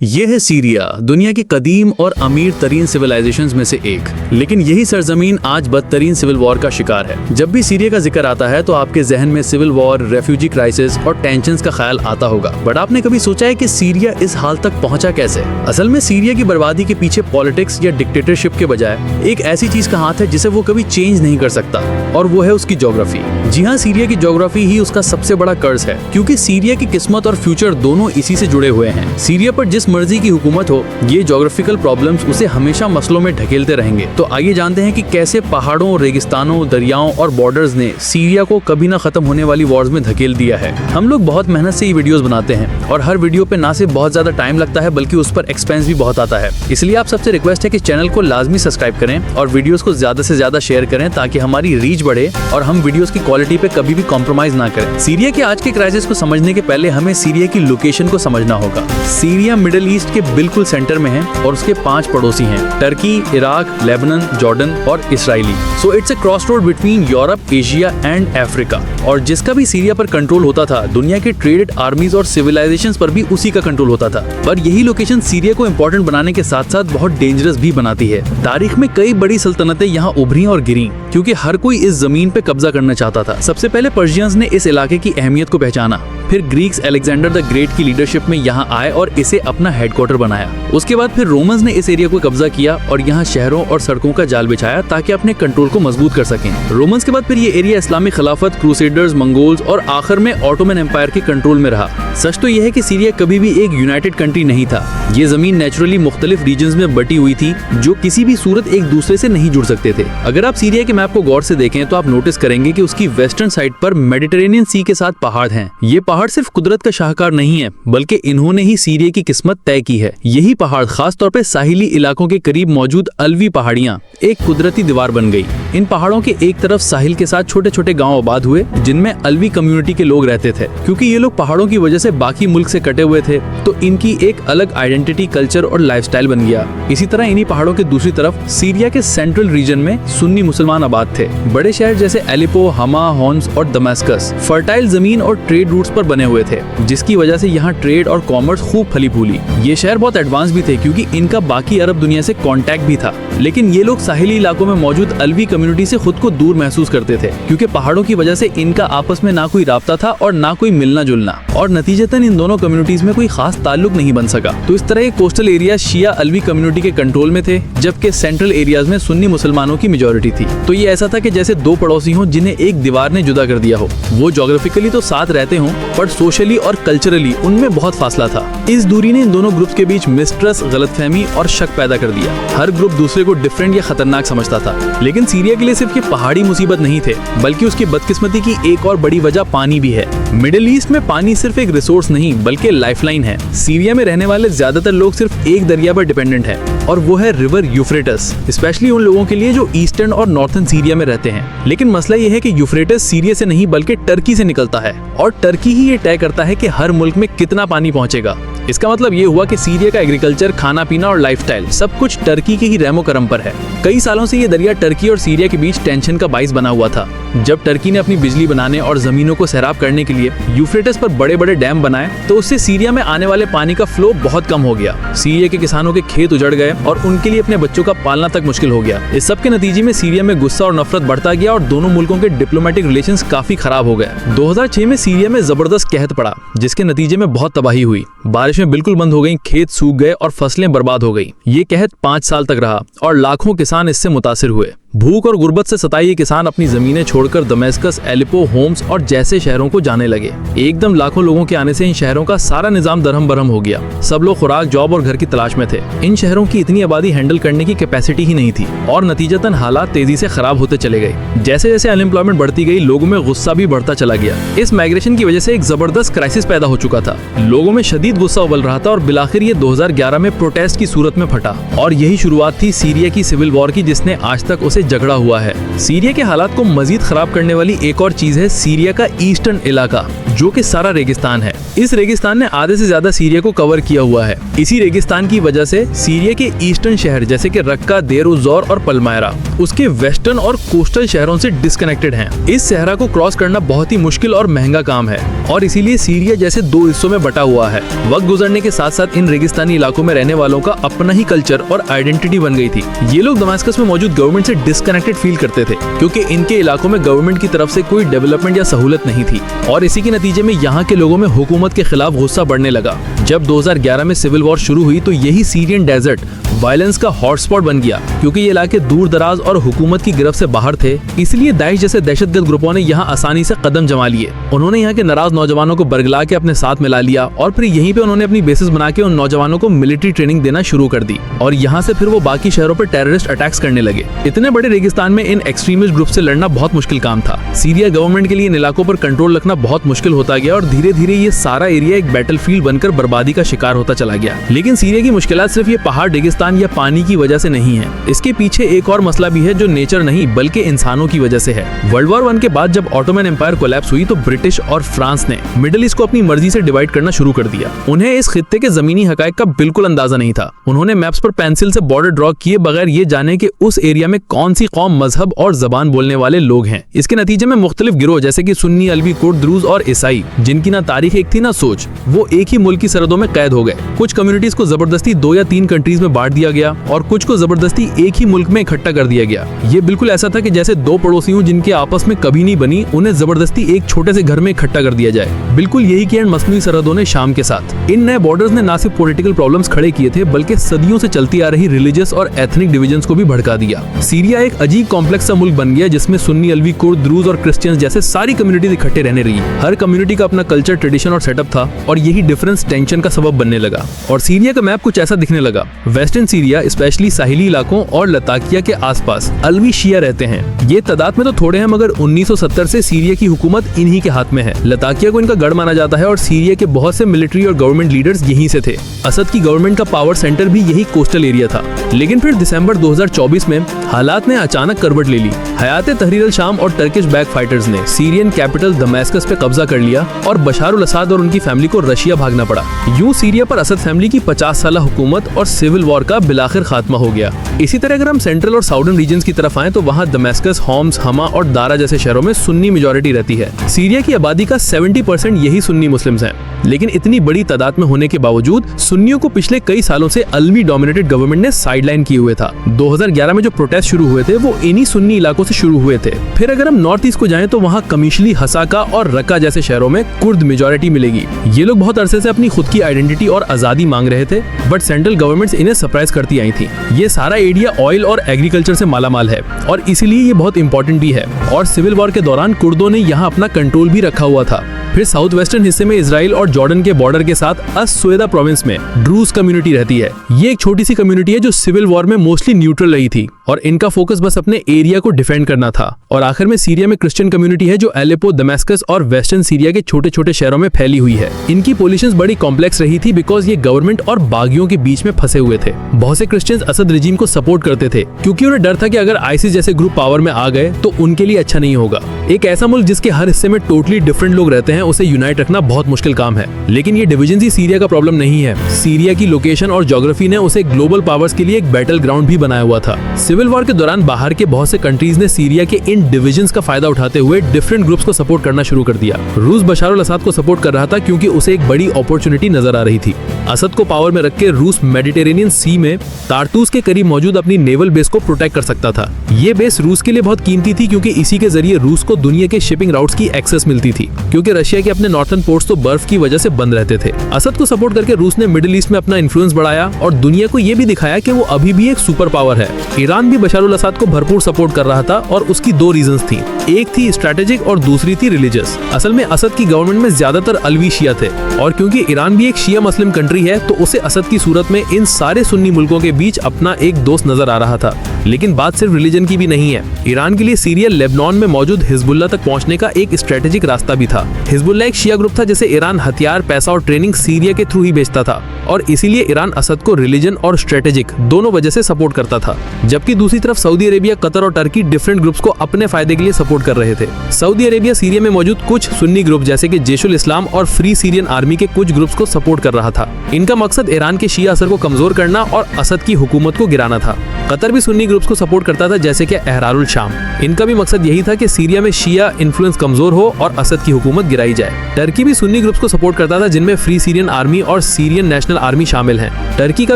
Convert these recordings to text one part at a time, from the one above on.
ये है सीरिया, दुनिया की कदीम और अमीर तरीन सिविलाइजेशंस में से एक। लेकिन यही सरजमीन आज बदतरीन सिविल वॉर का शिकार है। जब भी सीरिया का जिक्र आता है तो आपके जहन में सिविल वॉर, रेफ्यूजी क्राइसिस और टेंशंस का ख्याल आता होगा। बट आपने कभी सोचा है कि सीरिया इस हाल तक पहुंचा कैसे? असल में सीरिया की बर्बादी के पीछे पॉलिटिक्स या डिक्टेटरशिप के बजाय एक ऐसी चीज का हाथ है जिसे वो कभी चेंज नहीं कर सकता, और वो है उसकी ज्योग्राफी। जी हाँ, सीरिया की ज्योग्राफी ही उसका सबसे बड़ा कर्ज है, क्योंकि सीरिया की किस्मत और फ्यूचर दोनों इसी से जुड़े हुए हैं। सीरिया पर जिस मर्जी की हुकूमत हो, ये ज्योग्राफिकल प्रॉब्लम्स उसे हमेशा मसलों में ढकेलते रहेंगे। तो आइए जानते हैं कि कैसे पहाड़ों, रेगिस्तानों, दरियाओं और बॉर्डर्स ने सीरिया को कभी ना खत्म होने वाली वॉर्स में धकेल दिया है। हम लोग बहुत मेहनत से ये वीडियोस बनाते हैं और हर वीडियो पे ना सिर्फ बहुत ज्यादा टाइम लगता है बल्कि उस पर एक्सपेंस भी बहुत आता है। इसलिए आप सबसे रिक्वेस्ट है कि चैनल को लाजमी सब्सक्राइब करें और वीडियोस को ज्यादा से ज्यादा शेयर करें ताकि हमारी रीच बढ़े और हम वीडियोस की क्वालिटी पे कभी भी कॉम्प्रोमाइज ना करें। सीरिया के आज के क्राइसिस को समझने के पहले हमें सीरिया की लोकेशन को समझना होगा। सीरिया मिडिल ईस्ट के बिल्कुल सेंटर में है और उसके 5 पड़ोसी हैं: टर्की, इराक, लेबनान, जॉर्डन और Israeli. So it's a crossroad between Europe, Asia and Africa. और जिसका भी सीरिया पर कंट्रोल होता था, दुनिया के ट्रेडेड आर्मीज और सिविलाइजेशंस पर भी उसी का कंट्रोल होता था। पर यही लोकेशन सीरिया को इम्पोर्टेंट बनाने के साथ साथ बहुत डेंजरस भी बनाती है। तारीख में कई बड़ी सल्तनतें यहाँ उभरी और गिरी क्योंकि हर कोई इस जमीन पे कब्जा करना चाहता था। सबसे पहले पर्शियंस ने इस इलाके की अहमियत को पहचाना, फिर ग्रीक्स अलेक्जेंडर द ग्रेट की लीडरशिप में यहाँ आए और इसे अपना हेडक्वार्टर बनाया। उसके बाद फिर रोमन्स ने इस एरिया को कब्जा किया और यहाँ शहरों और सड़कों का जाल बिछाया ताकि अपने कंट्रोल को मजबूत कर सकें। रोमन्स के बाद फिर ये एरिया इस्लामिक खिलाफत, क्रूसेडर्स, मंगोल्स और आखिर में ऑटोमन एम्पायर के कंट्रोल में रहा। सच तो यह है कि सीरिया कभी भी एक यूनाइटेड कंट्री नहीं था। ये जमीन नेचुरली मुख्तलिफ रीजन्स में बटी हुई थी जो किसी भी सूरत एक दूसरे से नहीं जुड़ सकते थे। अगर आप सीरिया के मैप को गौर से देखें तो आप नोटिस करेंगे कि उसकी वेस्टर्न साइड पर मेडिटेरेनियन सी के साथ पहाड़ हैं। ये पहाड़ सिर्फ कुदरत का शाहकार नहीं है बल्कि इन्होंने ही सीरिया की किस्मत तय की है। यही पहाड़ खास तौर पे साहिली इलाकों के करीब मौजूद अलवी पहाड़ियां एक कुदरती दीवार बन गई। इन पहाड़ों के एक तरफ साहिल के साथ छोटे छोटे गांव आबाद हुए जिनमें अलवी कम्युनिटी के लोग रहते थे। क्योंकि ये लोग पहाड़ों की वजह से बाकी मुल्क से कटे हुए थे तो इनकी एक अलग आइडेंटिटी, कल्चर और लाइफस्टाइल बन गया। इसी तरह इन्हीं पहाड़ों के दूसरी तरफ सीरिया के सेंट्रल रीजन में सुन्नी मुसलमान आबाद थे। बड़े शहर जैसे एलिपो, हमा, होम्स और दमास्कस फर्टाइल जमीन और ट्रेड रूट्स पर बने हुए थे, जिसकी वजह से यहाँ ट्रेड और कॉमर्स खूब फली फूली। ये शहर बहुत एडवांस भी थे क्योंकि इनका बाकी अरब दुनिया से कांटेक्ट भी था। लेकिन ये लोग साहिली इलाकों में मौजूद अलवी कम्युनिटी से खुद को दूर महसूस करते थे क्योंकि पहाड़ों की वजह से इनका आपस में ना कोई राब्ता था और ना कोई मिलना जुलना, और नतीजतन इन दोनों कम्युनिटीज में कोई खास ताल्लुक नहीं बन सका। तो इस तरह ये कोस्टल एरिया शिया अलवी कम्युनिटी के कंट्रोल में थे जबकि सेंट्रल एरियाज में सुन्नी मुसलमानों की मेजोरिटी थी। तो ये ऐसा था कि जैसे दो पड़ोसी हों जिन्हें एक दीवार ने जुदा कर दिया हो। वो ज्योग्राफिकली तो साथ रहते हों पर सोशली और कल्चरली उनमें बहुत फासला था। इस दूरी ने इन दोनों ग्रुप्स के बीच मिसट्रस्ट, गलतफहमी और शक पैदा कर दिया। हर ग्रुप दूसरे को डिफरेंट या खतरनाक समझता था। लेकिन सीरिया के लिए सिर्फ ये पहाड़ी मुसीबत नहीं थे बल्कि उसकी बदकिस्मती की एक और बड़ी वजह पानी भी है। मिडिल ईस्ट में पानी सिर्फ एक रिसोर्स नहीं बल्कि लाइफलाइन है। सीरिया में रहने वाले ज्यादातर लोग सिर्फ एक दरिया पर डिपेंडेंट है और वो है रिवर यूफ्रेटस, स्पेशली उन लोगों के लिए जो ईस्टर्न और नॉर्थर्न सीरिया में रहते हैं। लेकिन मसला ये है कि यूफ्रेटस सीरिया से नहीं बल्कि टर्की से निकलता है और टर्की ही ये तय करता है कि हर मुल्क में कितना पानी पहुंचेगा। इसका मतलब ये हुआ कि सीरिया का एग्रीकल्चर, खाना पीना और लाइफस्टाइल सब कुछ टर्की के ही रहमो करम पर है। कई सालों से ये दरिया टर्की और सीरिया के बीच टेंशन का बाइस बना हुआ था। जब टर्की ने अपनी बिजली बनाने और जमीनों को सैराब करने के लिए यूफ्रेटस पर बड़े बड़े डैम बनाए तो उससे सीरिया में आने वाले पानी का फ्लो बहुत कम हो गया। सीरिया के किसानों के खेत उजड़ गए और उनके लिए अपने बच्चों का पालना तक मुश्किल हो गया। इस सब के नतीजे में सीरिया में गुस्सा और नफरत बढ़ता गया और दोनों मुल्कों के डिप्लोमेटिक रिलेशंस काफी खराब हो गए। 2006 में सीरिया में जबरदस्त कहत पड़ा जिसके नतीजे में बहुत तबाही हुई। बारिशें बिल्कुल बंद हो गई, खेत सूख गए और फसलें बर्बाद हो गई। ये कहत 5 साल तक रहा और लाखों किसान इससे मुतासिर हुए। भूख और गुर्बत से सताए ये किसान अपनी जमीनें छोड़कर दमास्कस, एलिपो, होम्स और जैसे शहरों को जाने लगे। एकदम लाखों लोगों के आने से इन शहरों का सारा निजाम दरहम बरहम हो गया। सब लोग खुराक, जॉब और घर की तलाश में थे। इन शहरों की इतनी आबादी हैंडल करने की कैपेसिटी ही नहीं थी और नतीजतन हालात तेजी से खराब होते चले गए। जैसे जैसे अनएम्प्लॉयमेंट बढ़ती गई, लोगों में गुस्सा भी बढ़ता चला गया। इस माइग्रेशन की वजह से एक जबरदस्त क्राइसिस पैदा हो चुका था। लोगों में शदीद गुस्सा उबल रहा था और बिलाखिर ये 2011 में प्रोटेस्ट की सूरत में फटा और यही शुरुआत थी सीरिया की सिविल वॉर की, जिसने आज तक उसे झगड़ा हुआ है। सीरिया के हालात को मजीद खराब करने वाली एक और चीज है सीरिया का ईस्टर्न इलाका जो कि सारा रेगिस्तान है। इस रेगिस्तान ने आधे से ज्यादा सीरिया को कवर किया हुआ है। इसी रेगिस्तान की वजह से सीरिया के ईस्टर्न शहर जैसे कि रक्का, देर उज़-ज़ोर और पलमायरा उसके वेस्टर्न और कोस्टल शहरों से डिस्कनेक्टेड हैं। इस सहरा को क्रॉस करना बहुत ही मुश्किल और महंगा काम है और इसीलिए सीरिया जैसे दो हिस्सों में बटा हुआ है। वक्त गुजरने के साथ साथ इन रेगिस्तानी इलाकों में रहने वालों का अपना ही कल्चर और आइडेंटिटी बन गई थी। ये लोग दमास्कस में मौजूद गवर्नमेंट से डिस्कनेक्टेड फील करते थे क्योंकि इनके इलाकों में गवर्नमेंट की तरफ से कोई डेवलपमेंट या सहूलत नहीं थी और इसी के नतीजे में यहाँ के लोगों में हुकूमत के खिलाफ गुस्सा बढ़ने लगा। जब 2011 में सिविल वॉर शुरू हुई तो यही सीरियन डेजर्ट वायलेंस का हॉटस्पॉट बन गया क्योंकि ये इलाके दूर दराज और हुकूमत की गिरफ्त से बाहर थे। इसलिए दाइश जैसे दहशतगर्द ग्रुपों ने यहाँ आसानी से कदम जमा लिए। उन्होंने यहाँ के नाराज नौजवानों को बरगला के अपने साथ मिला लिया और फिर यहीं पे उन्होंने अपनी बेसिस बना के उन नौजवानों को मिलिट्री ट्रेनिंग देना शुरू कर दी और यहाँ से फिर वो बाकी शहरों पर टेररिस्ट अटैक्स करने लगे। इतने बड़े रेगिस्तान में इन एक्सट्रीमिस्ट ग्रुप से लड़ना बहुत मुश्किल काम था। सीरिया गवर्नमेंट के लिए इन इलाकों पर कंट्रोल रखना बहुत मुश्किल होता गया और धीरे धीरे ये सारा एरिया एक बैटलफील्ड बनकर बर्बादी का शिकार होता चला गया। लेकिन सीरिया की मुश्किलात सिर्फ ये पहाड़, रेगिस्तान या पानी की वजह से नहीं है। इसके पीछे एक और मसला भी है जो नेचर नहीं बल्कि इंसानों की वजह से है। वर्ल्ड वॉर 1 के बाद जब ऑटोमन एम्पायर कोलैप्स हुई तो ब्रिटिश और फ्रांस ने मिडिल ईस्ट को अपनी मर्जी से डिवाइड करना शुरू कर दिया। उन्हें इस खित्ते के जमीनी हकायक का बिल्कुल अंदाजा नहीं था। उन्होंने मैप्स पर पेंसिल से बॉर्डर ड्रॉ किए बगैर ये जाने कि उस एरिया में कौन सी कौम, मजहब और जबान बोलने वाले लोग हैं। इसके नतीजे में मुख्तलिफ गिरोह जैसे कि सुन्नी, अलवी, कुर्द, द्रूज और ईसाई, जिनकी ना तारीख एक थी ना सोच, वो एक ही मुल्क की सरहदों में कैद हो गए। कुछ कम्युनिटीज को जबरदस्ती 2 या 3 कंट्रीज में बांट दिया गया और कुछ को जबरदस्ती एक ही मुल्क में इकट्ठा कर दिया गया। ये बिल्कुल ऐसा था कि जैसे दो पड़ोसी हों जिनके आपस में कभी नहीं बनी, उन्हें जबरदस्ती एक छोटे से घर में इकट्ठा कर दिया जाए। बिल्कुल यही किया मसनूई सरहदों ने शाम के साथ। इन नए बॉर्डर्स ने न सिर्फ पॉलिटिकल प्रॉब्लम्स खड़े किए थे बल्कि सदियों से चलती आ रही रिलीजियस और एथनिक डिविजन्स को भी भड़का दिया। सीरिया एक अजीब कॉम्प्लेक्स सा मुल्क बन गया जिसमें सुन्नी, अलवी, कुर्द, द्रूज और क्रिश्चियंस जैसे सारी कम्युनिटीज इकट्ठे रहने रही। हर कम्युनिटी का अपना कल्चर, ट्रेडिशन और सेटअप था और यही डिफरेंस टेंशन का सबब बनने लगा। और सीरिया का मैप कुछ ऐसा दिखने लगा। वेस्टर्न सीरिया स्पेशली साहिली इलाकों और लताकिया के आसपास अलवी शिया रहते हैं। ये तादाद में तो थोड़े हैं मगर 1970 से सीरिया की हुकूमत इन्हीं के हाथ में है। लताकिया को इनका गढ़ माना जाता है और सीरिया के बहुत से मिलिट्री और गवर्नमेंट लीडर्स यहीं से थे। असद की गवर्नमेंट का पावर सेंटर भी यही कोस्टल एरिया था। लेकिन फिर दिसंबर 2024 में हालात ने अचानक करवट ले ली। हयात तहरीर अल शाम और टर्किश बैक फाइटर्स ने सीरियन कैपिटल दमास्कस पे कब्जा कर लिया और बशार उल असद और उनकी फैमिली को रशिया भागना पड़ा। यूं सीरिया पर असद फैमिली की 50 साल हुकूमत और सिविल वॉर का बिलाखिर खात्मा हो गया। इसी तरह अगर हम सेंट्रल और साउदर्न रीजन्स की तरफ आएं तो वहाँ दमास्कस, होम्स, हमा और दारा जैसे शहरों में सुन्नी मेजॉरिटी रहती है। सीरिया की आबादी का 70% यही सुन्नी मुस्लिम्स हैं। लेकिन इतनी बड़ी तादाद में होने के बावजूद सुन्नियों को पिछले कई सालों से अलवी डोमिनेटेड गवर्नमेंट ने साइडलाइन किए हुए था। 2011 में जो प्रोटेस्ट शुरू हुए थे वो इन्हीं सुन्नी इलाकों से शुरू हुए थे। फिर अगर हम नॉर्थ ईस्ट को जाएं तो वहाँ कमिशली, हसाका और रक्का जैसे शहरों में कुर्द मेजॉरिटी मिलेगी। ये लोग बहुत अरसे से अपनी खुद की आइडेंटिटी और आजादी मांग रहे थे बट सेंट्रल गवर्नमेंट्स इन्हें सरप्राइज करती आई थी। ये सारा एरिया ऑयल और एग्रीकल्चर से मालामाल है और इसीलिए ये बहुत इंपॉर्टेंट भी है। और सिविल वॉर के दौरान कुर्दों ने यहाँ अपना कंट्रोल भी रखा हुआ था। फिर साउथ वेस्टर्न हिस्से में इजराइल और जॉर्डन के बॉर्डर के साथ अस-सुएदा प्रोविंस में ड्रूज कम्युनिटी रहती है। ये एक छोटी सी कम्युनिटी है जो सिविल वॉर में मोस्टली न्यूट्रल रही थी और इनका फोकस बस अपने एरिया को डिफेंड करना था। और आखिर में सीरिया में क्रिश्चियन कम्युनिटी है जो एलेपो, दमास्कस और वेस्टर्न सीरिया के छोटे छोटे शहरों में फैली हुई है। इनकी पोजीशंस बड़ी कॉम्प्लेक्स रही थी बिकॉज ये गवर्नमेंट और बागियों के बीच में फंसे हुए थे। बहुत से क्रिश्चियंस असद रिजीम को सपोर्ट करते थे क्योंकि उन्हें डर था कि अगर आईसिस जैसे ग्रुप पावर में आ गए तो उनके लिए अच्छा नहीं होगा। एक ऐसा मुल्क जिसके हर हिस्से में टोटली डिफरेंट लोग रहते हैं, उसे यूनाइट रखना बहुत मुश्किल काम है। लेकिन ये डिवीजन ही सीरिया का प्रॉब्लम नहीं है। सीरिया की लोकेशन और ज्योग्राफी ने उसे ग्लोबल पावर्स के लिए एक बैटल ग्राउंड भी बनाया हुआ था। सिविल वॉर के दौरान बाहर के बहुत से कंट्रीज ने सीरिया के इन डिविजन्स का फायदा उठाते हुए डिफरेंट ग्रुप्स को सपोर्ट करना शुरू कर दिया। रूस बशार उल असद को सपोर्ट कर रहा था क्योंकि उसे एक बड़ी अपॉर्चुनिटी नजर आ रही थी। असद को पावर में रख के रूस मेडिटेरेनियन सी में तारतूस के करीब मौजूद अपनी नेवल बेस को प्रोटेक्ट कर सकता था। ये बेस रूस के लिए बहुत कीमती थी क्योंकि इसी के जरिए रूस को दुनिया के शिपिंग राउट्स की एक्सेस मिलती थी क्योंकि रशिया के अपने नॉर्थर्न पोर्ट्स तो बर्फ की वजह से बंद रहते थे। असद को सपोर्ट करके रूस ने मिडिल ईस्ट में अपना इन्फ्लुएंस बढ़ाया और दुनिया को ये भी दिखाया कि वो अभी भी एक सुपर पावर है। ईरान भी बशार उल असद को भरपूर सपोर्ट कर रहा था और उसकी दो रीजंस थी। एक थी स्ट्रेटेजिक और दूसरी थी रिलीजियस। असल में असद की गवर्नमेंट में ज्यादातर अलवी शिया थे और क्योंकि ईरान भी एक शिया मुस्लिम कंट्री है तो उसे असद की सूरत में इन सारे सुन्नी मुल्कों के बीच अपना एक दोस्त नजर आ रहा था। लेकिन बात सिर्फ रिलीजन की भी नहीं है। ईरान के लिए सीरिया लेबनान में मौजूद हिजबुल्लाह तक पहुंचने का एक स्ट्रेटेजिक रास्ता भी था। हिजबुल्लाह एक शिया ग्रुप था जिसे ईरान हथियार, पैसा और ट्रेनिंग सीरिया के थ्रू ही बेचता था और इसीलिए ईरान असद को रिलीजन और स्ट्रेटेजिक दोनों वजह से सपोर्ट करता था। जबकि दूसरी तरफ सऊदी अरेबिया, कतर और टर्की डिफरेंट ग्रुप्स को अपने फायदे के लिए सपोर्ट कर रहे थे। सऊदी अरेबिया सीरिया में मौजूद कुछ सुन्नी ग्रुप जैसे कि जैशुल इस्लाम और फ्री सीरियन आर्मी के कुछ ग्रुप्स को सपोर्ट कर रहा था। इनका मकसद ईरान के शिया असर को कमजोर करना और असद की हुकूमत को गिराना था। कतर भी सुन्नी ग्रुप्स को सपोर्ट करता था जैसे कि एहरारुल शाम। इनका भी मकसद यही था कि सीरिया में शिया इन्फ्लुएंस कमजोर हो और असद की हुकूमत गिराई जाए। टर्की भी सुन्नी ग्रुप्स को सपोर्ट करता था जिनमें फ्री सीरियन आर्मी और सीरियन नेशनल आर्मी शामिल हैं। टर्की का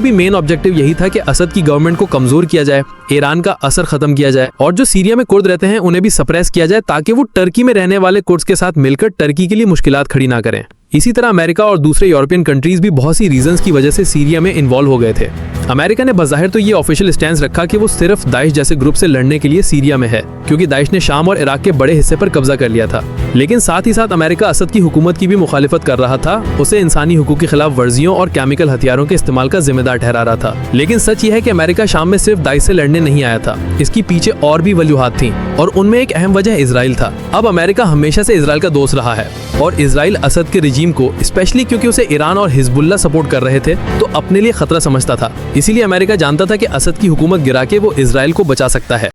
भी मेन ऑब्जेक्टिव यही था कि असद की गवर्नमेंट को कमजोर किया जाए, ईरान का असर खत्म किया जाए और जो सीरिया में कुर्द रहते हैं उन्हें भी सप्रेस किया जाए ताकि वो टर्की में रहने वाले कुर्द्स के साथ मिलकर टर्की के लिए मुश्किलात खड़ी ना करें। इसी तरह अमेरिका और दूसरे यूरोपियन कंट्रीज भी बहुत सी रीजंस की वजह से सीरिया में इन्वॉल्व हो गए थे। अमेरिका ने बज़ाहिर तो ये ऑफिशियल स्टैंस रखा कि वो सिर्फ दाइश जैसे ग्रुप से लड़ने के लिए सीरिया में है, क्योंकि दाइश ने शाम और इराक के बड़े हिस्से पर कब्जा कर लिया था। लेकिन साथ ही साथ अमेरिका असद की हुकूमत की भी मुखालिफत कर रहा था, उसे इंसानी हुकूक की खिलाफ वर्जियों और केमिकल हथियारों के इस्तेमाल का जिम्मेदार ठहरा रहा था। लेकिन सच ये है कि अमेरिका शाम में सिर्फ दाइश से लड़ने नहीं आया था, इसकी पीछे और भी वजूहात थी और उनमें एक अहम वजह इजराइल था। अब अमेरिका हमेशा से इजराइल का दोस्त रहा है और इजराइल असद के रिजीम को, स्पेशली क्योंकि उसे ईरान और हिजबुल्लाह सपोर्ट कर रहे थे, तो अपने लिए खतरा समझता था। इसीलिए अमेरिका जानता था कि असद की हुकूमत गिरा के वो इजराइल को बचा सकता है।